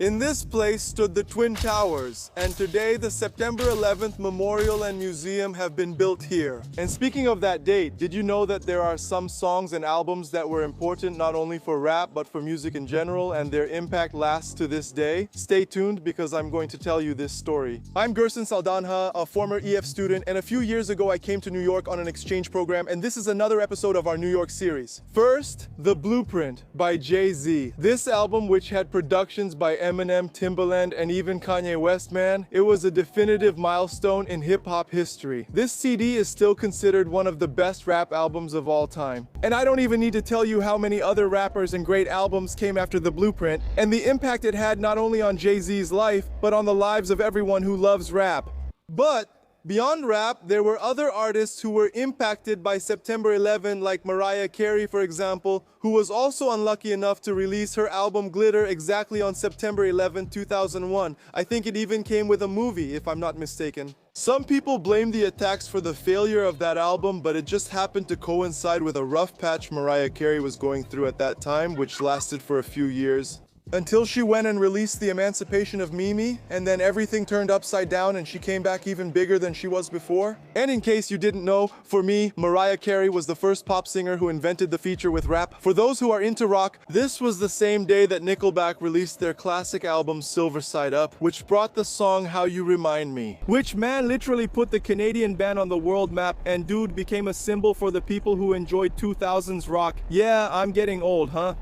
In this place stood the Twin Towers, and today the September 11th Memorial and Museum have been built here. And speaking of that date, did you know that there are some songs and albums that were important not only for rap but for music in general, and their impact lasts to this day? Stay tuned because I'm going to tell you this story. I'm Gerson Saldanha, a former EF student, and a few years ago I came to New York on an exchange program, and this is another episode of our New York series. First, The Blueprint by Jay-Z. This album, which had productions by Eminem, Timbaland, and even Kanye West, man, it was a definitive milestone in hip-hop history. This CD is still considered one of the best rap albums of all time. And I don't even need to tell you how many other rappers and great albums came after The Blueprint, and the impact it had not only on Jay-Z's life, but on the lives of everyone who loves rap. But beyond rap, there were other artists who were impacted by September 11, like Mariah Carey, for example, who was also unlucky enough to release her album Glitter exactly on September 11, 2001. I think it even came with a movie, if I'm not mistaken. Some people blame the attacks for the failure of that album, but it just happened to coincide with a rough patch Mariah Carey was going through at that time, which lasted for a few years. Until she went and released The Emancipation of Mimi, and then everything turned upside down and she came back even bigger than she was before. And in case you didn't know, for me, Mariah Carey was the first pop singer who invented the feature with rap. For those who are into rock, this was the same day that Nickelback released their classic album Silver Side Up, which brought the song How You Remind Me. Which, man, literally put the Canadian band on the world map, and dude became a symbol for the people who enjoyed 2000s rock. Yeah, I'm getting old, huh?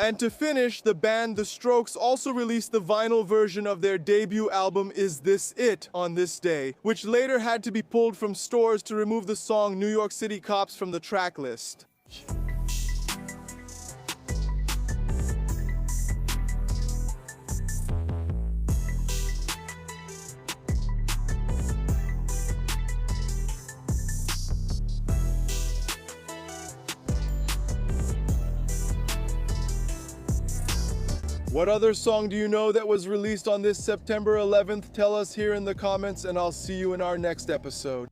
And to finish, the band The Strokes also released the vinyl version of their debut album Is This It on this day, which later had to be pulled from stores to remove the song New York City Cops from the track list. What other song do you know that was released on this September 11th? Tell us here in the comments, and I'll see you in our next episode.